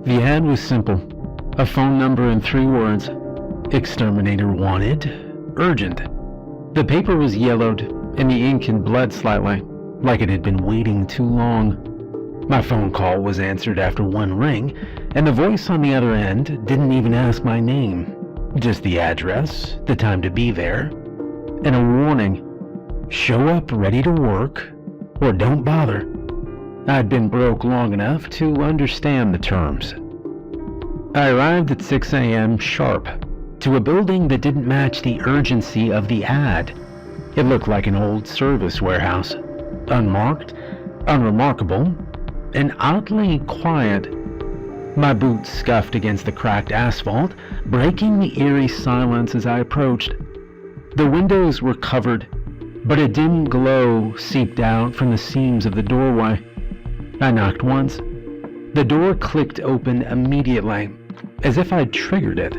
The ad was simple. A phone number and 3 words. Exterminator wanted. Urgent. The paper was yellowed and the ink had bled slightly, like it had been waiting too long. My phone call was answered after 1 ring, and the voice on the other end didn't even ask my name. Just the address, the time to be there, and a warning. Show up ready to work, or don't bother. I'd been broke long enough to understand the terms. I arrived at 6 a.m. sharp to a building that didn't match the urgency of the ad. It looked like an old service warehouse, unmarked, unremarkable, and oddly quiet. My boots scuffed against the cracked asphalt, breaking the eerie silence as I approached. The windows were covered, but a dim glow seeped out from the seams of the doorway. I knocked once. The door clicked open immediately, as if I'd triggered it.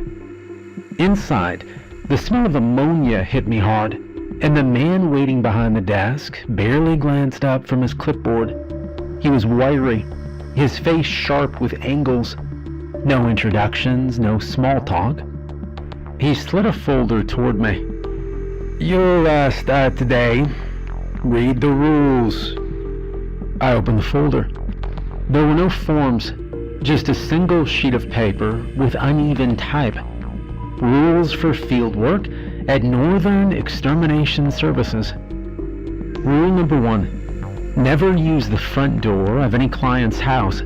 Inside, the smell of ammonia hit me hard, and the man waiting behind the desk barely glanced up from his clipboard. He was wiry, his face sharp with angles. No introductions, no small talk. He slid a folder toward me. "You'll start today. Read the rules." I opened the folder. There were no forms, just a single sheet of paper with uneven type. Rules for field work at Northern Extermination Services. Rule number 1. Never use the front door of any client's house.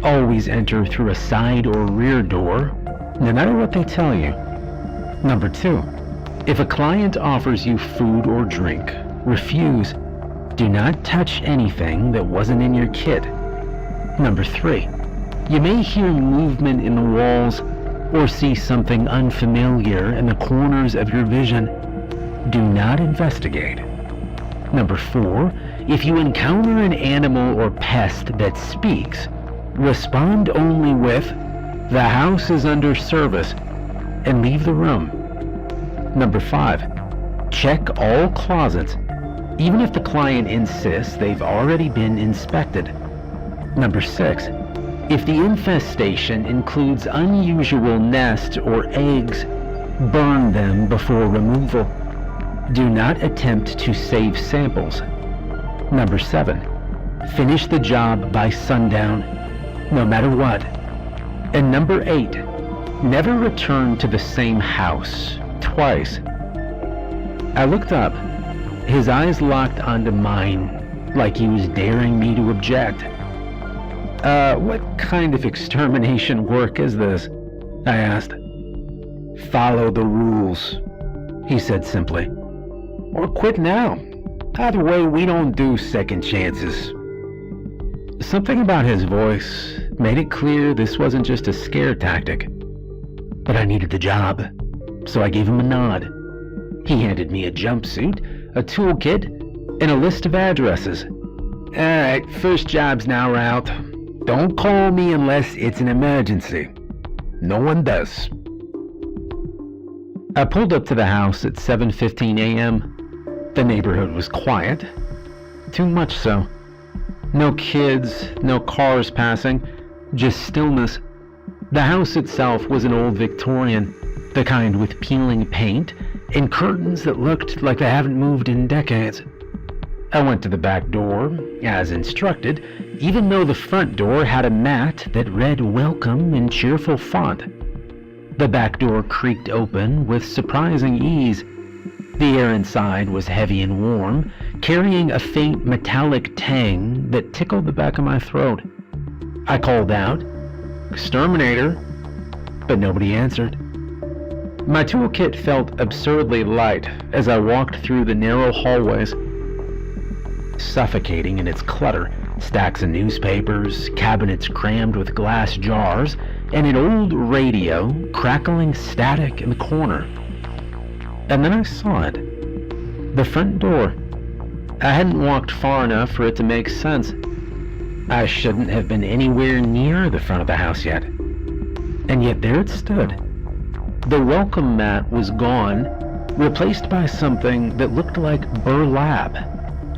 Always enter through a side or rear door, no matter what they tell you. Number 2. If a client offers you food or drink, refuse. Do not touch anything that wasn't in your kit. Number 3. You may hear movement in the walls or see something unfamiliar in the corners of your vision. Do not investigate. Number 4. If you encounter an animal or pest that speaks, respond only with, "The house is under service," and leave the room. Number 5. Check all closets, even if the client insists they've already been inspected. Number 6. If the infestation includes unusual nest or eggs, burn them before removal. Do not attempt to save samples. Number 7. Finish the job by sundown, no matter what. And number 8. Never return to the same house twice. I looked up. His eyes locked onto mine, like he was daring me to object. What kind of extermination work is this?" I asked. "Follow the rules," he said simply. "Or quit now. Either way, we don't do second chances." Something about his voice made it clear this wasn't just a scare tactic. But I needed the job, so I gave him a nod. He handed me a jumpsuit, a toolkit, and a list of addresses. "Alright, first job's now out. Don't call me unless it's an emergency. No one does." I pulled up to the house at 7:15 a.m. The neighborhood was quiet. Too much so. No kids, no cars passing, just stillness. The house itself was an old Victorian, the kind with peeling paint and curtains that looked like they haven't moved in decades. I went to the back door, as instructed, even though the front door had a mat that read "Welcome" in cheerful font. The back door creaked open with surprising ease. The air inside was heavy and warm, carrying a faint metallic tang that tickled the back of my throat. I called out, "Exterminator," but nobody answered. My toolkit felt absurdly light as I walked through the narrow hallways. Suffocating in its clutter, stacks of newspapers, cabinets crammed with glass jars, and an old radio crackling static in the corner. And then I saw it. The front door. I hadn't walked far enough for it to make sense. I shouldn't have been anywhere near the front of the house yet. And yet there it stood. The welcome mat was gone, replaced by something that looked like burlap,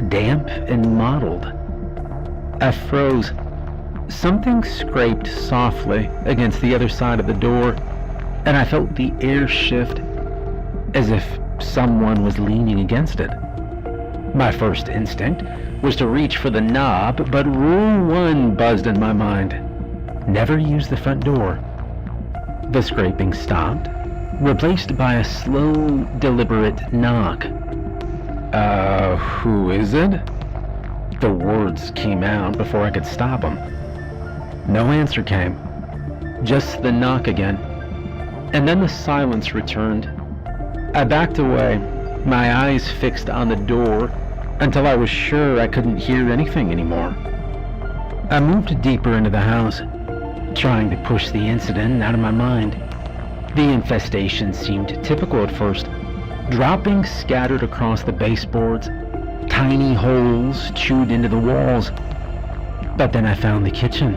damp and mottled. I froze. Something scraped softly against the other side of the door, and I felt the air shift as if someone was leaning against it. My first instinct was to reach for the knob, but Rule 1 buzzed in my mind. Never use the front door. The scraping stopped, replaced by a slow, deliberate knock. Who is it? The words came out before I could stop them. No answer came. Just the knock again. And then the silence returned. I backed away, my eyes fixed on the door, until I was sure I couldn't hear anything anymore. I moved deeper into the house, trying to push the incident out of my mind. The infestation seemed typical at first, droppings scattered across the baseboards, tiny holes chewed into the walls. But then I found the kitchen.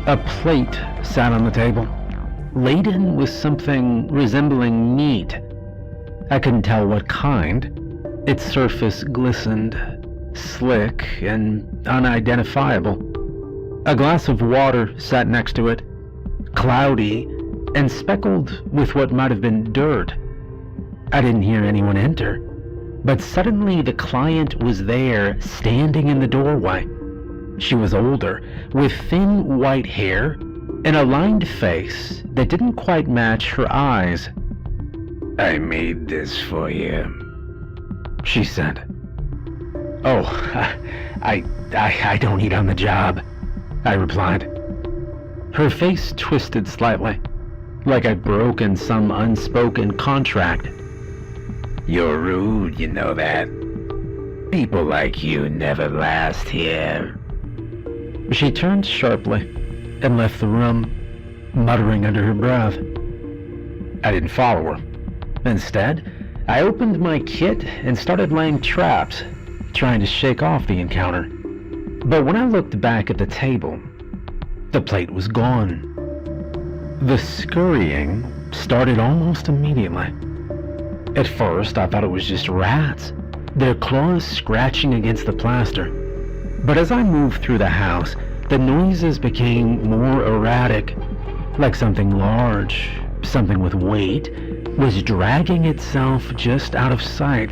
A plate sat on the table, laden with something resembling meat. I couldn't tell what kind. Its surface glistened, slick and unidentifiable. A glass of water sat next to it, cloudy and speckled with what might have been dirt. I didn't hear anyone enter, but suddenly the client was there, standing in the doorway. She was older, with thin white hair and a lined face that didn't quite match her eyes. "I made this for you," she said. "Oh, I don't eat on the job," I replied. Her face twisted slightly, like I'd broken some unspoken contract. "You're rude, you know that. People like you never last here." She turned sharply and left the room, muttering under her breath. I didn't follow her. Instead, I opened my kit and started laying traps, trying to shake off the encounter. But when I looked back at the table, the plate was gone. The scurrying started almost immediately. At first, I thought it was just rats, their claws scratching against the plaster. But as I moved through the house, the noises became more erratic, like something large, something with weight, was dragging itself just out of sight.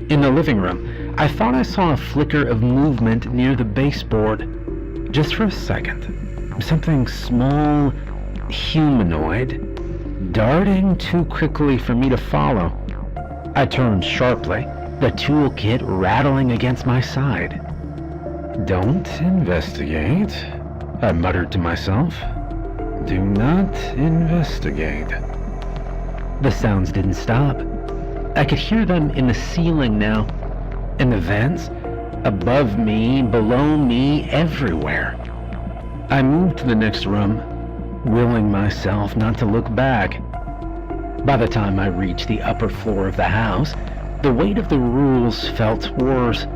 In the living room, I thought I saw a flicker of movement near the baseboard. Just for a second, something small, humanoid, darting too quickly for me to follow. I turned sharply, the toolkit rattling against my side. "Don't investigate," I muttered to myself. "Do not investigate." The sounds didn't stop. I could hear them in the ceiling now, in the vents, above me, below me, everywhere. I moved to the next room, willing myself not to look back. By the time I reached the upper floor of the house, the weight of the rules felt worse.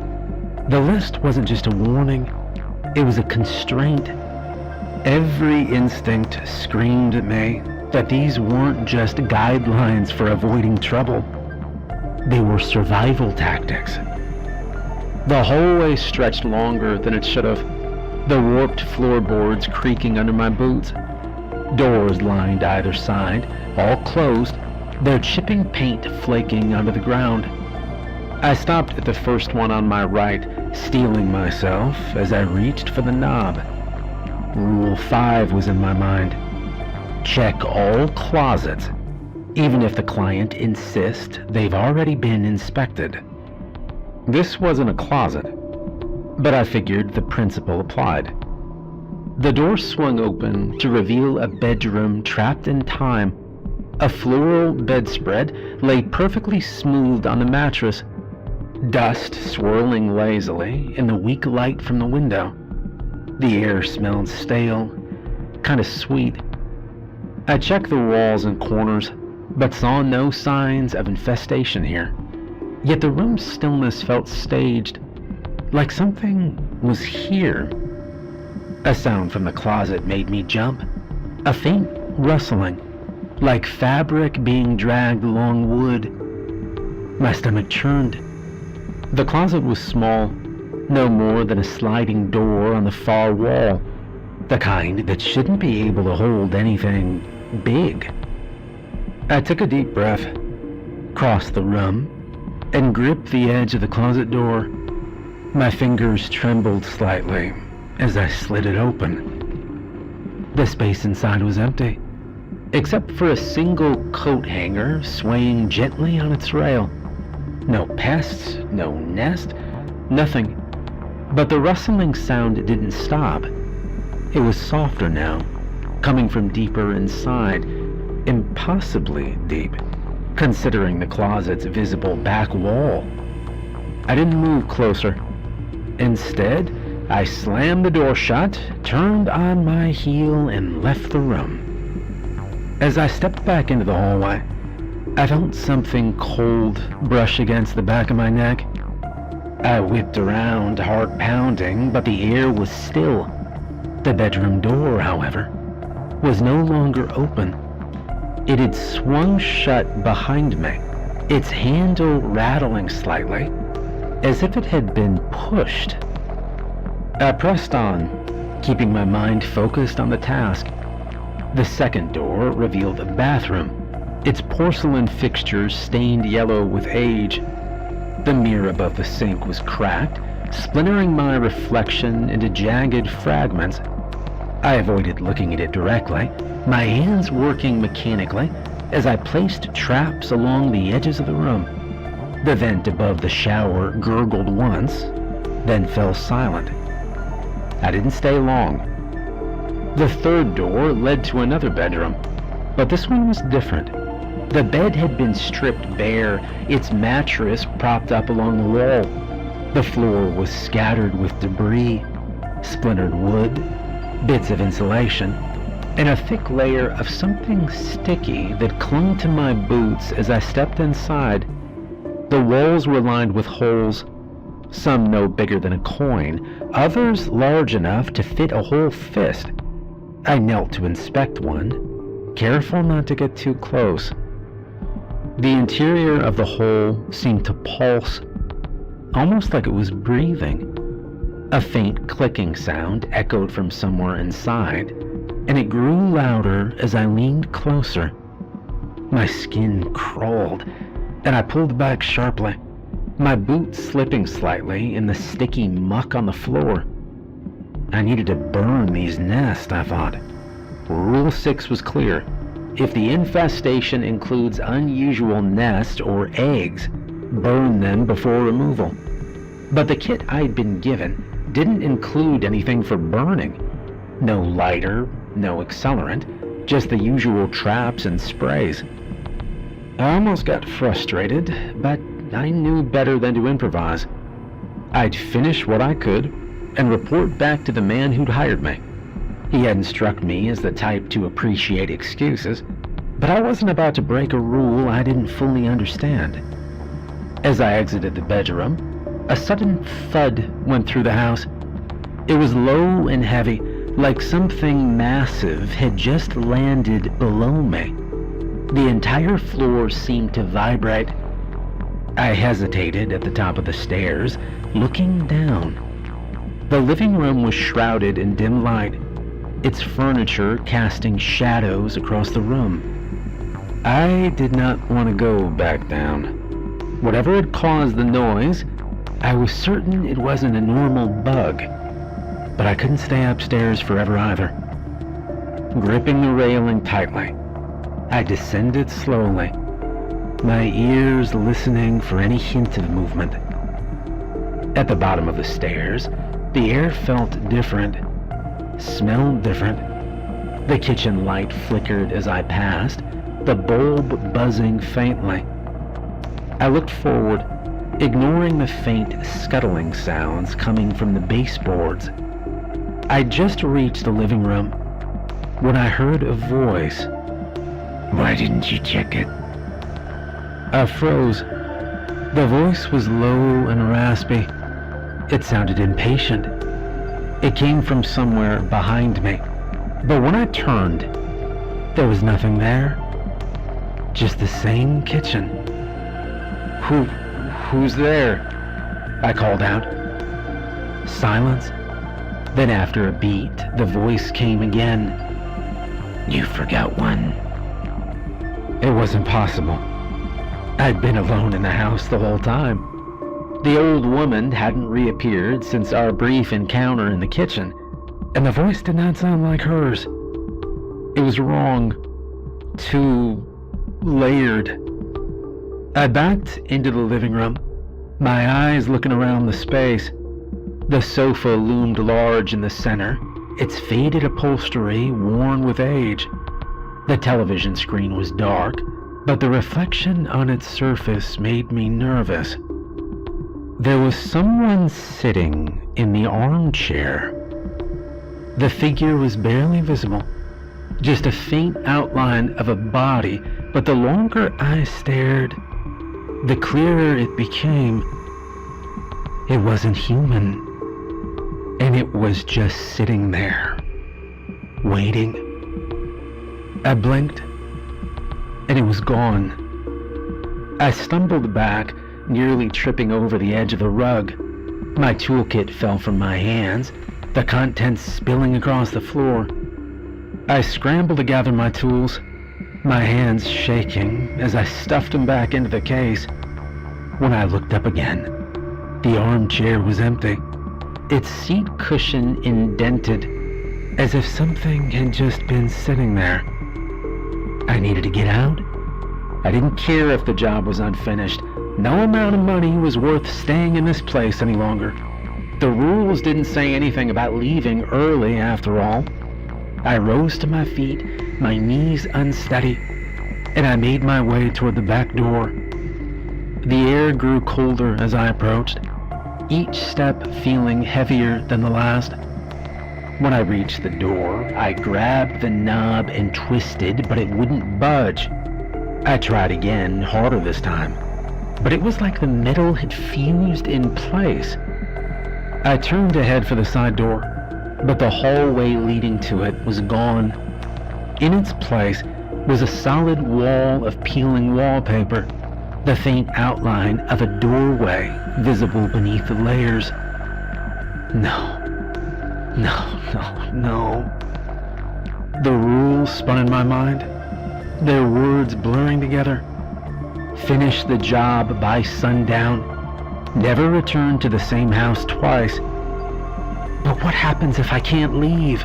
The list wasn't just a warning, it was a constraint. Every instinct screamed at me that these weren't just guidelines for avoiding trouble. They were survival tactics. The hallway stretched longer than it should have, the warped floorboards creaking under my boots. Doors lined either side, all closed, their chipping paint flaking onto the ground. I stopped at the first one on my right, steeling myself as I reached for the knob. Rule 5 was in my mind. Check all closets, even if the client insists they've already been inspected. This wasn't a closet, but I figured the principle applied. The door swung open to reveal a bedroom trapped in time. A floral bedspread lay perfectly smooth on the mattress, dust swirling lazily in the weak light from the window. The air smelled stale, kind of sweet. I checked the walls and corners, but saw no signs of infestation here. Yet the room's stillness felt staged, like something was here. A sound from the closet made me jump, a faint rustling, like fabric being dragged along wood. My stomach churned. The closet was small, no more than a sliding door on the far wall, the kind that shouldn't be able to hold anything big. I took a deep breath, crossed the room, and gripped the edge of the closet door. My fingers trembled slightly as I slid it open. The space inside was empty, except for a single coat hanger swaying gently on its rail. No pests, no nest, nothing. But the rustling sound didn't stop. It was softer now, coming from deeper inside, impossibly deep, considering the closet's visible back wall. I didn't move closer. Instead, I slammed the door shut, turned on my heel, and left the room. As I stepped back into the hallway, I felt something cold brush against the back of my neck. I whipped around, heart pounding, but the air was still. The bedroom door, however, was no longer open. It had swung shut behind me, its handle rattling slightly, as if it had been pushed. I pressed on, keeping my mind focused on the task. The second door revealed a bathroom, its porcelain fixtures stained yellow with age. The mirror above the sink was cracked, splintering my reflection into jagged fragments. I avoided looking at it directly, my hands working mechanically as I placed traps along the edges of the room. The vent above the shower gurgled once, then fell silent. I didn't stay long. The third door led to another bedroom, but this one was different. The bed had been stripped bare, its mattress propped up along the wall. The floor was scattered with debris, splintered wood, bits of insulation, and a thick layer of something sticky that clung to my boots as I stepped inside. The walls were lined with holes, some no bigger than a coin, others large enough to fit a whole fist. I knelt to inspect one, careful not to get too close. The interior of the hole seemed to pulse, almost like it was breathing. A faint clicking sound echoed from somewhere inside, and it grew louder as I leaned closer. My skin crawled, and I pulled back sharply, my boot slipping slightly in the sticky muck on the floor. I needed to burn these nests, I thought. Rule 6 was clear. If the infestation includes unusual nests or eggs, burn them before removal. But the kit I'd been given didn't include anything for burning. No lighter, no accelerant, just the usual traps and sprays. I almost got frustrated, but I knew better than to improvise. I'd finish what I could and report back to the man who'd hired me. He hadn't struck me as the type to appreciate excuses, but I wasn't about to break a rule I didn't fully understand. As I exited the bedroom, a sudden thud went through the house. It was low and heavy, like something massive had just landed below me. The entire floor seemed to vibrate. I hesitated at the top of the stairs, looking down. The living room was shrouded in dim light, its furniture casting shadows across the room. I did not want to go back down. Whatever had caused the noise, I was certain it wasn't a normal bug, but I couldn't stay upstairs forever either. Gripping the railing tightly, I descended slowly, my ears listening for any hint of movement. At the bottom of the stairs, the air felt different, smelled different. The kitchen light flickered as I passed, the bulb buzzing faintly. I looked forward, ignoring the faint scuttling sounds coming from the baseboards. I'd just reached the living room when I heard a voice. "Why didn't you check it?" I froze. The voice was low and raspy. It sounded impatient. It came from somewhere behind me. But when I turned, there was nothing there. Just the same kitchen. Who's there?" I called out. Silence. Then after a beat, the voice came again. "You forgot one." It wasn't possible. I'd been alone in the house the whole time. The old woman hadn't reappeared since our brief encounter in the kitchen, and the voice did not sound like hers. It was wrong. Too layered. I backed into the living room, my eyes looking around the space. The sofa loomed large in the center, its faded upholstery worn with age. The television screen was dark, but the reflection on its surface made me nervous. There was someone sitting in the armchair. The figure was barely visible, just a faint outline of a body, but the longer I stared, the clearer it became. It wasn't human, and it was just sitting there, waiting. I blinked, and it was gone. I stumbled back, nearly tripping over the edge of the rug. My toolkit fell from my hands, the contents spilling across the floor. I scrambled to gather my tools, my hands shaking as I stuffed them back into the case. When I looked up again, the armchair was empty, its seat cushion indented, as if something had just been sitting there. I needed to get out. I didn't care if the job was unfinished. No amount of money was worth staying in this place any longer. The rules didn't say anything about leaving early after all. I rose to my feet, my knees unsteady, and I made my way toward the back door. The air grew colder as I approached, each step feeling heavier than the last. When I reached the door, I grabbed the knob and twisted, but it wouldn't budge. I tried again, harder this time, but it was like the metal had fused in place. I turned to head for the side door, but the hallway leading to it was gone. In its place was a solid wall of peeling wallpaper, the faint outline of a doorway visible beneath the layers. No. The rules spun in my mind, their words blurring together. Finish the job by sundown. Never return to the same house twice. But what happens if I can't leave?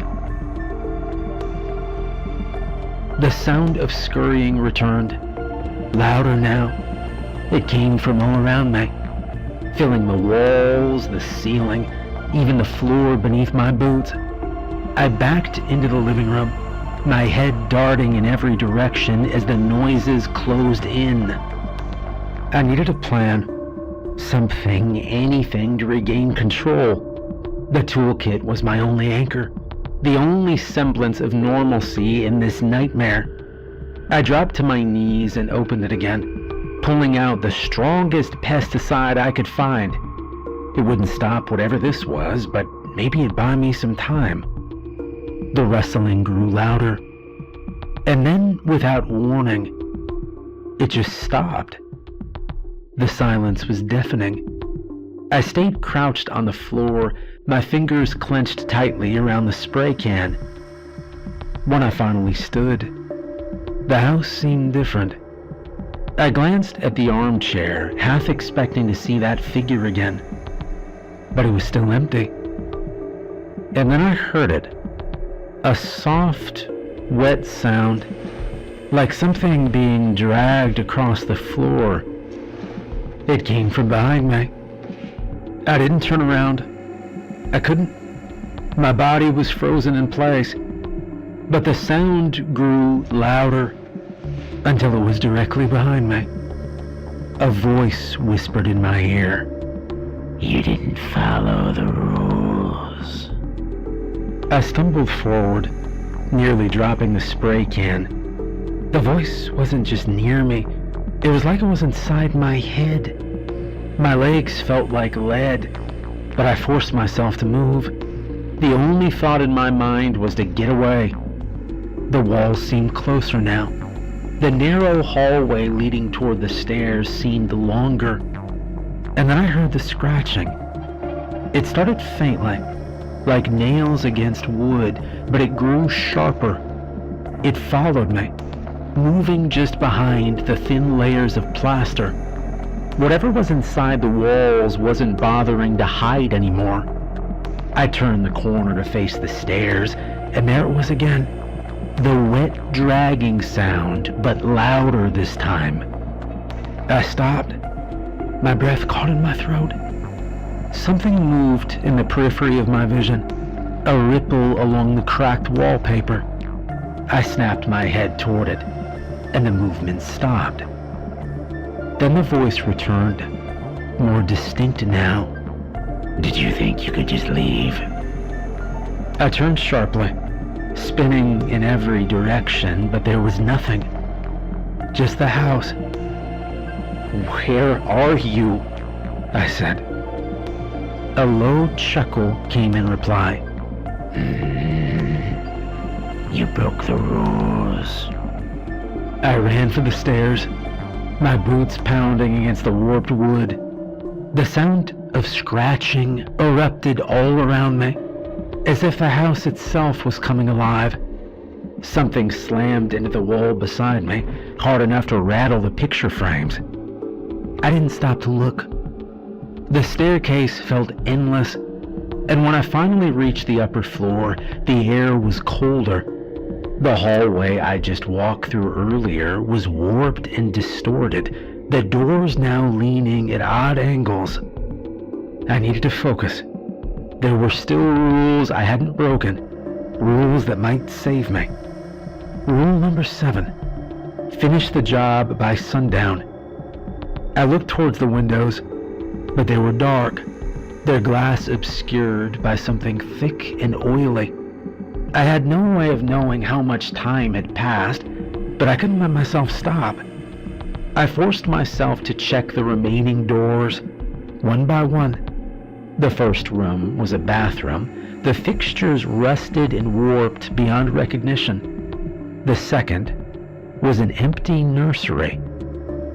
The sound of scurrying returned, louder now. It came from all around me, filling the walls, the ceiling, even the floor beneath my boots. I backed into the living room, my head darting in every direction as the noises closed in. I needed a plan, something, anything to regain control. The toolkit was my only anchor, the only semblance of normalcy in this nightmare. I dropped to my knees and opened it again, pulling out the strongest pesticide I could find. It wouldn't stop whatever this was, but maybe it'd buy me some time. The rustling grew louder, and then, without warning, it just stopped. The silence was deafening. I stayed crouched on the floor, my fingers clenched tightly around the spray can. When I finally stood, the house seemed different. I glanced at the armchair, half expecting to see that figure again, but it was still empty. And then I heard it, a soft, wet sound, like something being dragged across the floor. It came from behind me. I didn't turn around. I couldn't. My body was frozen in place, but the sound grew louder until it was directly behind me. A voice whispered in my ear, "You didn't follow the rules." I stumbled forward, nearly dropping the spray can. The voice wasn't just near me, it was like it was inside my head. My legs felt like lead, but I forced myself to move. The only thought in my mind was to get away. The walls seemed closer now. The narrow hallway leading toward the stairs seemed longer. And then I heard the scratching. It started faintly, like nails against wood, but it grew sharper. It followed me, moving just behind the thin layers of plaster. Whatever was inside the walls wasn't bothering to hide anymore. I turned the corner to face the stairs, and there it was again. The wet dragging sound, but louder this time. I stopped. My breath caught in my throat. Something moved in the periphery of my vision, a ripple along the cracked wallpaper. I snapped my head toward it, and the movement stopped. Then the voice returned, more distinct now. Did you think you could just leave? I turned sharply, spinning in every direction, but there was nothing. Just the house. Where are you? I said. A low chuckle came in reply. You broke the rules. I ran for the stairs, my boots pounding against the warped wood. The sound of scratching erupted all around me, as if the house itself was coming alive. Something slammed into the wall beside me, hard enough to rattle the picture frames. I didn't stop to look. The staircase felt endless, and when I finally reached the upper floor, the air was colder. The hallway I just walked through earlier was warped and distorted, the doors now leaning at odd angles. I needed to focus. There were still rules I hadn't broken, rules that might save me. Rule number 7, finish the job by sundown. I looked towards the windows, but they were dark, their glass obscured by something thick and oily. I had no way of knowing how much time had passed, but I couldn't let myself stop. I forced myself to check the remaining doors, one by one. The first room was a bathroom, the fixtures rusted and warped beyond recognition. The second was an empty nursery,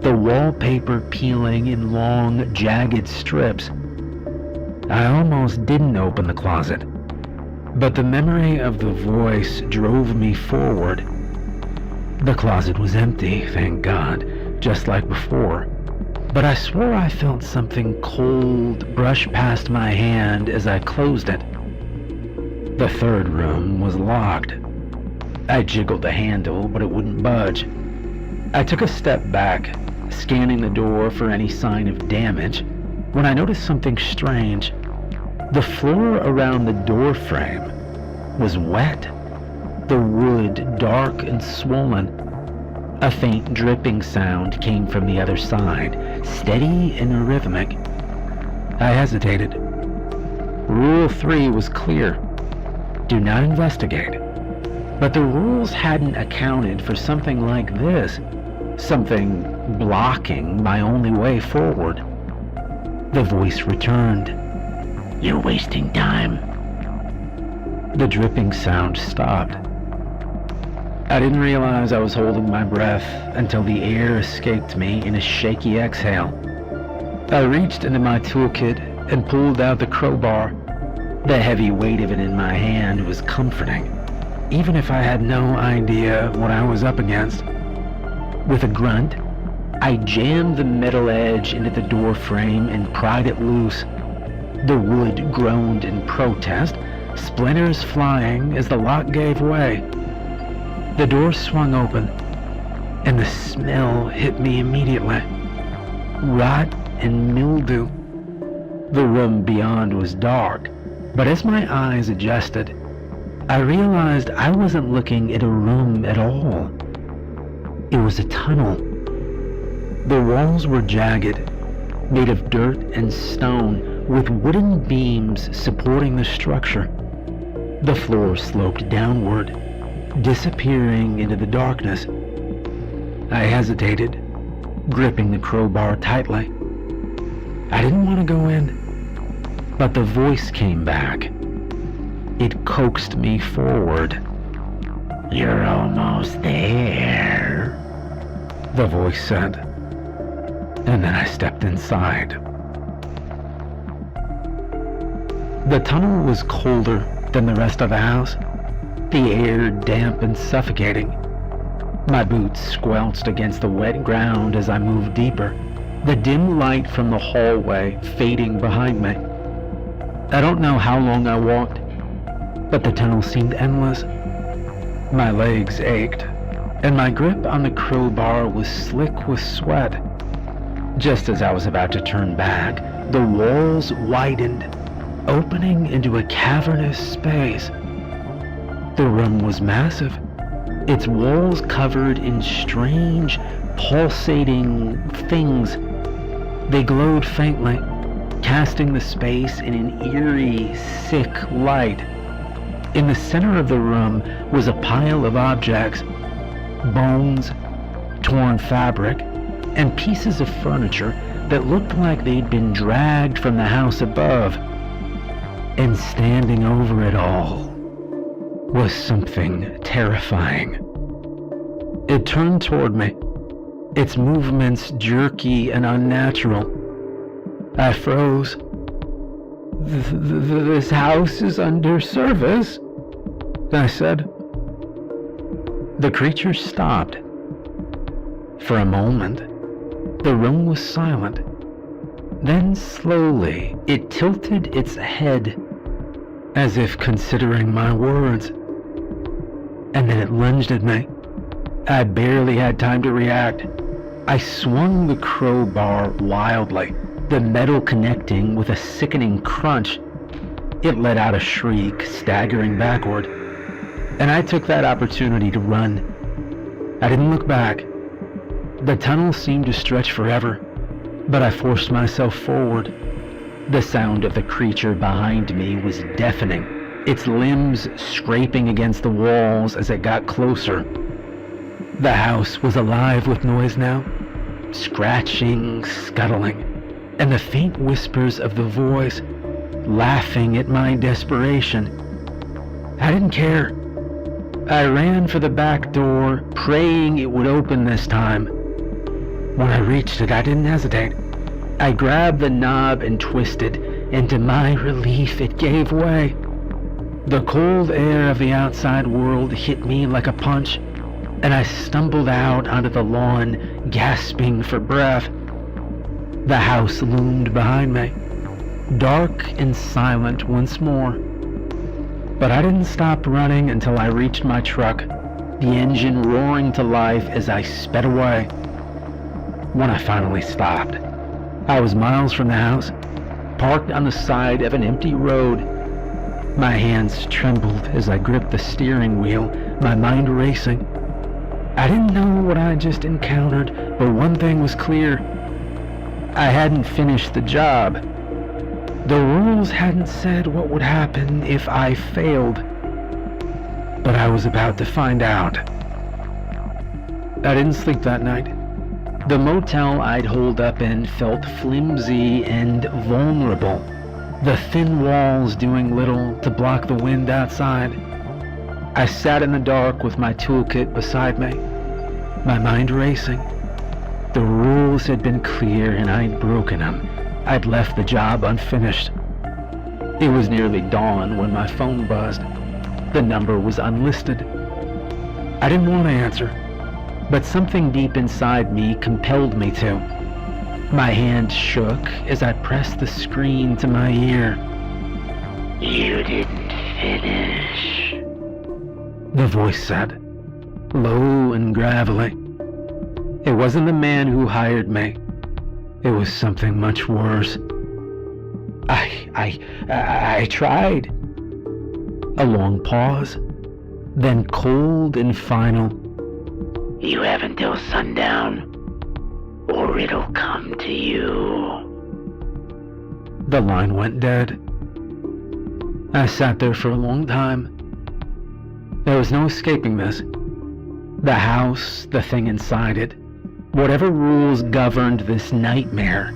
the wallpaper peeling in long, jagged strips. I almost didn't open the closet, but the memory of the voice drove me forward. The closet was empty, thank God, just like before, but I swore I felt something cold brush past my hand as I closed it. The third room was locked. I jiggled the handle, but it wouldn't budge. I took a step back, scanning the door for any sign of damage, when I noticed something strange. The floor around the door frame was wet, the wood dark and swollen. A faint dripping sound came from the other side, steady and rhythmic. I hesitated. Rule 3 was clear. Do not investigate. But the rules hadn't accounted for something like this, something blocking my only way forward. The voice returned. You're wasting time. The dripping sound stopped. I didn't realize I was holding my breath until the air escaped me in a shaky exhale. I reached into my toolkit and pulled out the crowbar. The heavy weight of it in my hand was comforting, even if I had no idea what I was up against. With a grunt, I jammed the metal edge into the door frame and pried it loose. The wood groaned in protest, splinters flying as the lock gave way. The door swung open, and the smell hit me immediately. Rot and mildew. The room beyond was dark, but as my eyes adjusted, I realized I wasn't looking at a room at all. It was a tunnel. The walls were jagged, made of dirt and stone, with wooden beams supporting the structure. The floor sloped downward, disappearing into the darkness. I hesitated, gripping the crowbar tightly. I didn't want to go in, but the voice came back. It coaxed me forward. You're almost there, the voice said, and then I stepped inside. The tunnel was colder than the rest of the house, the air damp and suffocating. My boots squelched against the wet ground as I moved deeper, the dim light from the hallway fading behind me. I don't know how long I walked, but the tunnel seemed endless. My legs ached, and my grip on the crowbar was slick with sweat. Just as I was about to turn back, the walls widened, opening into a cavernous space. The room was massive, its walls covered in strange, pulsating things. They glowed faintly, casting the space in an eerie, sick light. In the center of the room was a pile of objects, bones, torn fabric, and pieces of furniture that looked like they'd been dragged from the house above. And standing over it all was something terrifying. It turned toward me, its movements jerky and unnatural. I froze. This house is under service, I said. The creature stopped. For a moment, the room was silent. Then slowly, it tilted its head, as if considering my words. And then it lunged at me. I barely had time to react. I swung the crowbar wildly, the metal connecting with a sickening crunch. It let out a shriek, staggering backward, and I took that opportunity to run. I didn't look back. The tunnel seemed to stretch forever, but I forced myself forward. The sound of the creature behind me was deafening, its limbs scraping against the walls as it got closer. The house was alive with noise now, scratching, scuttling, and the faint whispers of the voice laughing at my desperation. I didn't care. I ran for the back door, praying it would open this time. When I reached it, I didn't hesitate. I grabbed the knob and twisted, and to my relief, it gave way. The cold air of the outside world hit me like a punch, and I stumbled out onto the lawn, gasping for breath. The house loomed behind me, dark and silent once more. But I didn't stop running until I reached my truck, the engine roaring to life as I sped away. When I finally stopped, I was miles from the house, parked on the side of an empty road. My hands trembled as I gripped the steering wheel, my mind racing. I didn't know what I just encountered, but one thing was clear. I hadn't finished the job. The rules hadn't said what would happen if I failed, but I was about to find out. I didn't sleep that night. The motel I'd holed up in felt flimsy and vulnerable, the thin walls doing little to block the wind outside. I sat in the dark with my toolkit beside me, my mind racing. The rules had been clear and I'd broken them. I'd left the job unfinished. It was nearly dawn when my phone buzzed. The number was unlisted. I didn't want to answer, but something deep inside me compelled me to. My hand shook as I pressed the screen to my ear. You didn't finish, the voice said, low and gravelly. It wasn't the man who hired me. It was something much worse. I tried. A long pause, then cold and final. You have until sundown, or it'll come to you. The line went dead. I sat there for a long time. There was no escaping this. The house, the thing inside it, whatever rules governed this nightmare,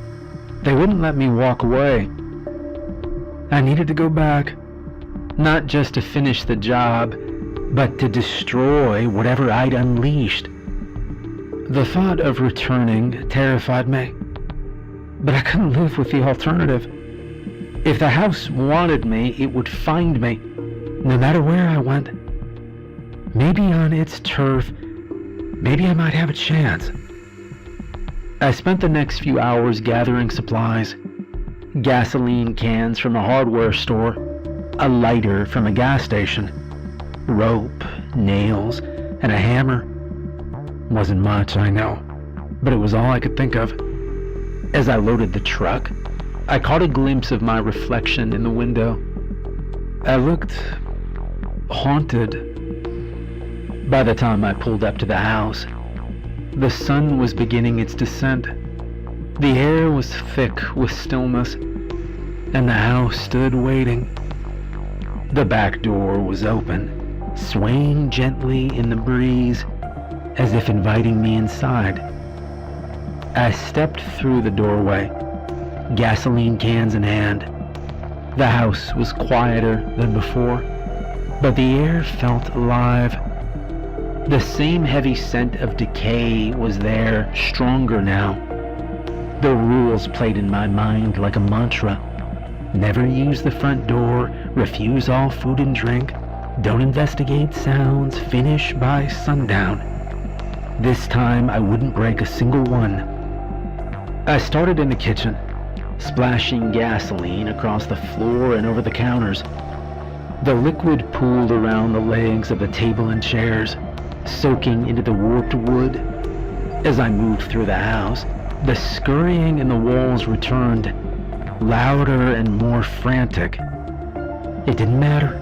they wouldn't let me walk away. I needed to go back, not just to finish the job, but to destroy whatever I'd unleashed. The thought of returning terrified me, but I couldn't live with the alternative. If the house wanted me, it would find me, no matter where I went. Maybe on its turf, maybe I might have a chance. I spent the next few hours gathering supplies: gasoline cans from a hardware store, a lighter from a gas station, rope, nails, and a hammer. Wasn't much, I know, but it was all I could think of. As I loaded the truck, I caught a glimpse of my reflection in the window. I looked haunted. By the time I pulled up to the house, the sun was beginning its descent. The air was thick with stillness, and the house stood waiting. The back door was open, swaying gently in the breeze, as if inviting me inside. I stepped through the doorway, gasoline cans in hand. The house was quieter than before, but the air felt alive. The same heavy scent of decay was there, stronger now. The rules played in my mind like a mantra. Never use the front door, refuse all food and drink, don't investigate sounds, finish by sundown. This time I wouldn't break a single one. I started in the kitchen, splashing gasoline across the floor and over the counters. The liquid pooled around the legs of the table and chairs, soaking into the warped wood. As I moved through the house, the scurrying in the walls returned, louder and more frantic. It didn't matter.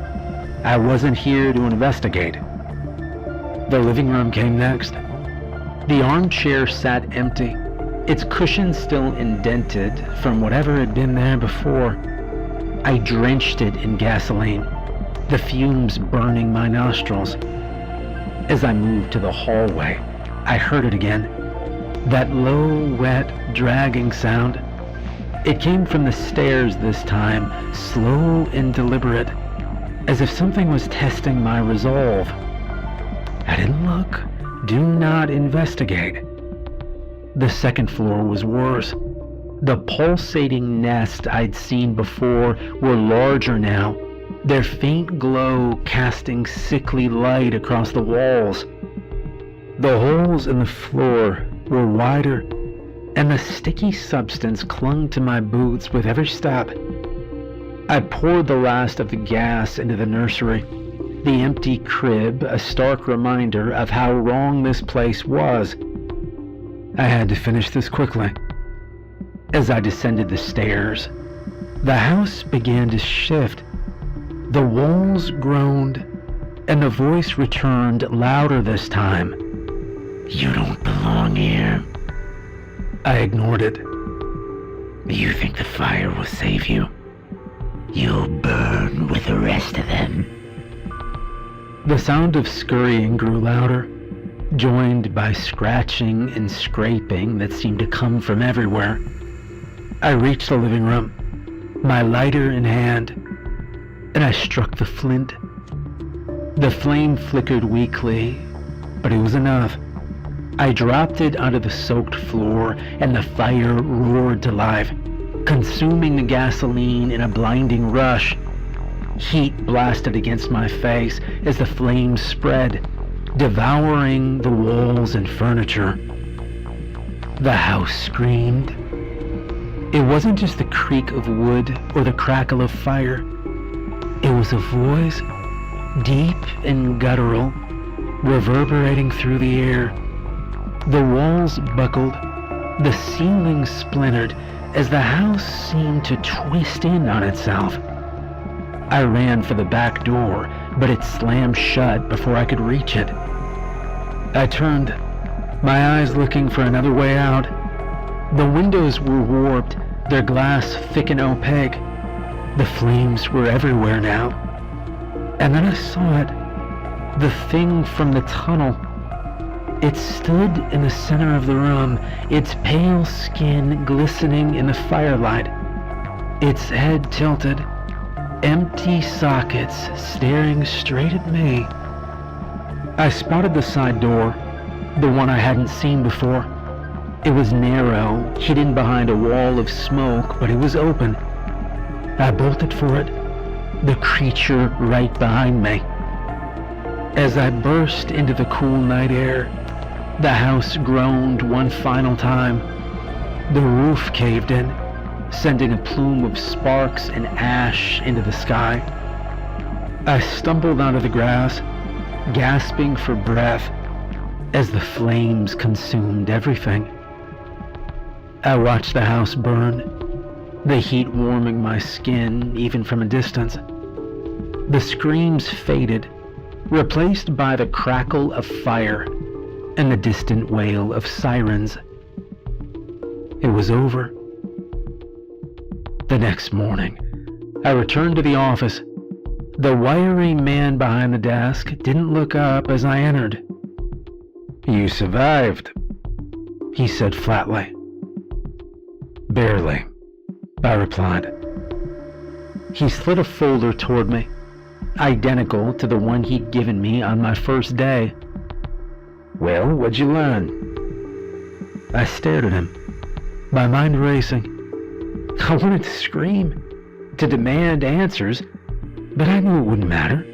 I wasn't here to investigate. The living room came next. The armchair sat empty, its cushion still indented from whatever had been there before. I drenched it in gasoline, the fumes burning my nostrils. As I moved to the hallway, I heard it again. That low, wet, dragging sound. It came from the stairs this time, slow and deliberate, as if something was testing my resolve. I didn't look. Do not investigate. The second floor was worse. The pulsating nests I'd seen before were larger now, their faint glow casting sickly light across the walls. The holes in the floor were wider, and the sticky substance clung to my boots with every step. I poured the last of the gas into the nursery, the empty crib a stark reminder of how wrong this place was. I had to finish this quickly. As I descended the stairs, the house began to shift. The walls groaned, and the voice returned louder this time. You don't belong here. I ignored it. You think the fire will save you? You'll burn with the rest of them. The sound of scurrying grew louder, joined by scratching and scraping that seemed to come from everywhere. I reached the living room, my lighter in hand, and I struck the flint. The flame flickered weakly, but it was enough. I dropped it onto the soaked floor, and the fire roared to life, consuming the gasoline in a blinding rush. Heat blasted against my face as the flames spread, devouring the walls and furniture. The house screamed. It wasn't just the creak of wood or the crackle of fire. It was a voice, deep and guttural, reverberating through the air. The walls buckled, the ceiling splintered as the house seemed to twist in on itself. I ran for the back door, but it slammed shut before I could reach it. I turned, my eyes looking for another way out. The windows were warped, their glass thick and opaque. The flames were everywhere now. And then I saw it, the thing from the tunnel. It stood in the center of the room, its pale skin glistening in the firelight, its head tilted, empty sockets staring straight at me. I spotted the side door, the one I hadn't seen before. It was narrow, hidden behind a wall of smoke, but it was open. I bolted for it, the creature right behind me. As I burst into the cool night air, the house groaned one final time. The roof caved in, sending a plume of sparks and ash into the sky. I stumbled onto the grass, gasping for breath as the flames consumed everything. I watched the house burn, the heat warming my skin even from a distance. The screams faded, replaced by the crackle of fire and the distant wail of sirens. It was over. The next morning, I returned to the office. The wiry man behind the desk didn't look up as I entered. "You survived," he said flatly. "Barely," I replied. He slid a folder toward me, identical to the one he'd given me on my first day. "Well, what'd you learn?" I stared at him, my mind racing. I wanted to scream, to demand answers, but I knew it wouldn't matter.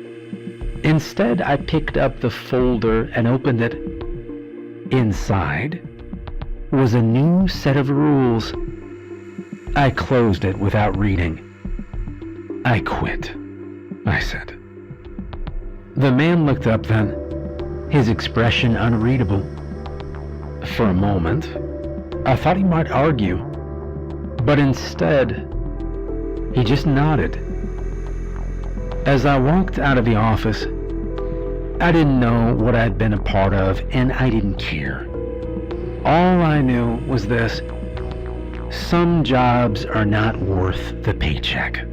Instead, I picked up the folder and opened it. Inside was a new set of rules. I closed it without reading. "I quit," I said. The man looked up then, his expression unreadable. For a moment, I thought he might argue, but instead, he just nodded. As I walked out of the office, I didn't know what I'd been a part of, and I didn't care. All I knew was this: some jobs are not worth the paycheck.